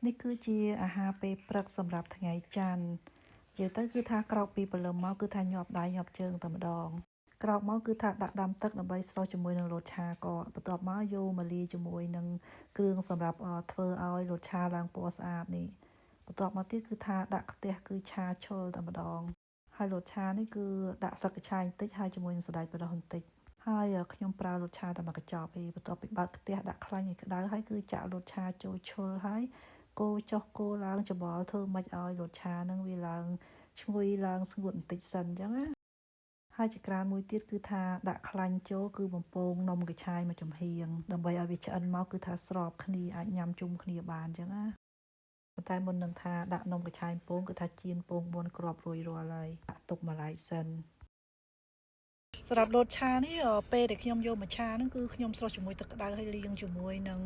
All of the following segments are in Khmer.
នេះគឺជាអាហារពេលព្រឹកសម្រាប់ថ្ងៃច័ន្ទនិយាយទៅគឺថាក្រោកពីព្រលឹមមកគឺថាញាប់ដៃញាប់ជើងតែម្ដងក្រោកមកគឺថាដាក់ដាំទឹកដើម្បីស្រុះជាមួយនឹងរសឆាក៏បន្ទាប់មកយកមកលាយជាមួយនឹងគ្រឿងសម្រាប់ធ្វើឲ្យរសឆាឡើងពណ៌ស្អាតនេះបន្ទាប់មកទៀតគឺថាដាក់ខ្ទះគឺឆាឈុលតែម្ដងហើយរសឆានេះគឺដាក់ស្លឹកកញ្ឆាយបន្តិចហើយជាមួយនឹងសណ្តែកប្រុសបន្តិចហើយខ្ញុំប្រើរសឆាតែមួយកញ្ចប់ឯងបន្ទាប់ពីបើកខ្ទះដាក់ខ្លាញ់ឲ្យក្តៅហើយគឺចាក់រសឆាចូលឈុលហើយកូរចុះកូរឡើងច្បល់ធ្វើមិនឲ្យរសឆានឹងវាឡើងឈ្ងុយឡើងស្ងួតបន្តិចសិនអញ្ចឹងណាហើយចក្រានមួយទៀតគឺថាដាក់ខ្លាញ់ចូលគឺបំពងនំកញ្ឆាយមួយចំហៀងដើម្បីឲ្យវាឆ្អិនមកគឺថាស្របគ្នាអាចញ៉ាំជុំគ្នាបានអញ្ចឹងណាប៉ុន្តែមុននឹងថាដាក់នំកញ្ឆាយពងគឺថាចៀនពង4គ្រាប់រួចរាល់ហើយដាក់ទុកម្ល៉េះសិនសម្រាប់រសឆានេះពេលដែលខ្ញុំយកមកឆាហ្នឹងគឺខ្ញុំស្រុះជាមួយទឹកក្តៅហើយលាងជាមួយនឹង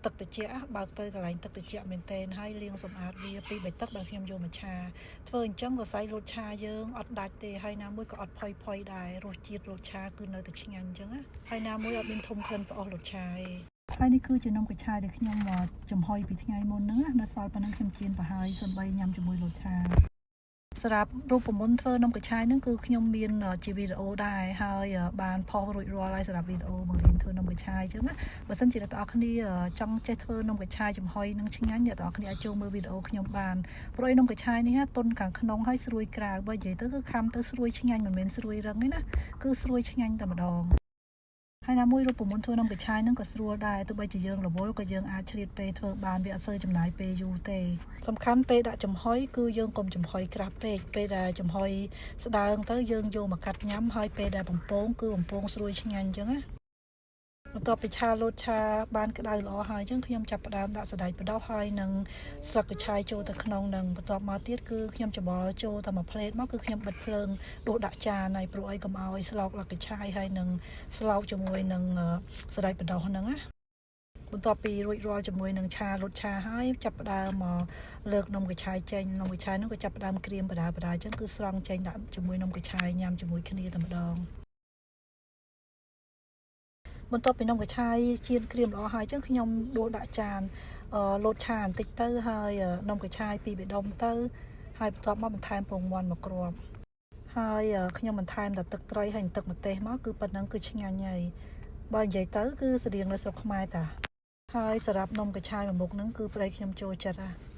ទឹកត្រជាក់បើកទៅកន្លែងទឹកត្រជាក់មែនទែនហើយលាងសម្អាតវាពី3ទឹកដែលខ្ញុំយកមកឆាធ្វើអញ្ចឹងក៏ស្អីរសឆាយើងអត់ដាច់ទេហើយណាមួយក៏អត់ផុយដែររសជាតិរសឆាគឺនៅតែឆ្ងាញ់អញ្ចឹងណាហើយណាមួយអត់មានធំក្លិនផ្អស់រសឆាទេហើយនេះគឺជានំកញ្ឆាយដែលខ្ញុំចំហុយពីថ្ងៃមុនហ្នឹងនៅសល់ប៉ុណ្ណឹងខ្ញុំចៀនប្រហើយសម្បីញ៉ាំជាមួយរសឆាសម្រាប់រូបមន្តធ្វើនំកញ្ឆាយហ្នឹងគឺខ្ញុំមានជាវីដេអូដែរហើយបានផុសរួចរាល់ហើយសម្រាប់វីដេអូបង្រៀនធ្វើនំកញ្ឆាយអញ្ចឹងណាបើសិនជាអ្នកទាំងអស់គ្នាចង់ចេះធ្វើនំកញ្ឆាយចំហុយនឹងឆ្ងាញ់អ្នកទាំងអស់គ្នាអាចចូលមើលវីដេអូខ្ញុំបានព្រោះឯនំកញ្ឆាយនេះទុនខាងក្នុងហើយស្រួយក្រៅបើនិយាយទៅគឺខាំទៅស្រួយឆ្ងាញ់មិនមែនស្រួយរឹងទេណាគឺស្រួយឆ្ងាញ់តែម្ដងហើយណាមួយរូបមន្តធ្វើនំកញ្ឆាយហ្នឹងក៏ស្រួលដែរទោះបីជាយើងរវល់ក៏យើងអាចឆ្លៀតពេលធ្វើបានវាអត់សូវចំណាយពេលយូរទេសំខាន់ពេលដាក់ចំហុយគឺយើងកុំចំហុយក្រាស់ពេកពេលដែលចំហុយស្ដើងទៅយើងយកមកកាត់ញ៉ាំហើយពេលដែលបំពងគឺបំពងស្រួយឆ្ងាញ់អញ្ចឹងណាបន្ទាប់ពីឆាលូតឆាបានក្តៅល្អហើយអញ្ចឹងខ្ញុំចាប់ផ្ដើមដាក់សណ្តែកប្រុសហើយនឹងស្លឹកកញ្ឆាយចូលទៅក្នុងនឹងបន្ទាប់មកទៀតគឺខ្ញុំច្បល់ចូលតែមួយផ្លេតមកគឺខ្ញុំបិទភ្លើងដួសដាក់ចានហើយព្រោះអីកុំឲ្យស្លោកស្លឹកកញ្ឆាយហើយនឹងស្លោកជាមួយនឹងសណ្តែកប្រុសហ្នឹងណាបន្ទាប់ពីរួចរាល់ជាមួយនឹងឆាលូតឆាហើយចាប់ផ្ដើមមកលើកនំកញ្ឆាយចេញនំកញ្ឆាយហ្នឹងក៏ចាប់ផ្ដើមក្រៀមបដាអញ្ចឹងគឺស្រង់ចេញដាក់ជាមួយនំកញ្ឆាយញ៉ាំជាមួយគ្នាតែម្ដងបន្ទាប់ពីនំកញ្ឆាយជៀនក្រៀមល្អហើយអញ្ចឹងខ្ញុំដួសដាក់ចានលោតឆាបន្តិចទៅហើយនំកញ្ឆាយ2បេះដូងទៅហើយបន្ទាប់មកបន្ថែមពងមាន់មួយគ្រាប់ហើយខ្ញុំបន្ថែមតែទឹកត្រីហើយទឹកម្ទេសមកគឺប៉ុណ្ណឹងគឺឆ្ងាញ់ហើយបើនិយាយទៅគឺស្តៀងនៅស្រុកខ្មែរតាហើយសម្រាប់នំកញ្ឆាយមួយមុខហ្នឹងគឺប្តីខ្ញុំចូលចិត្ត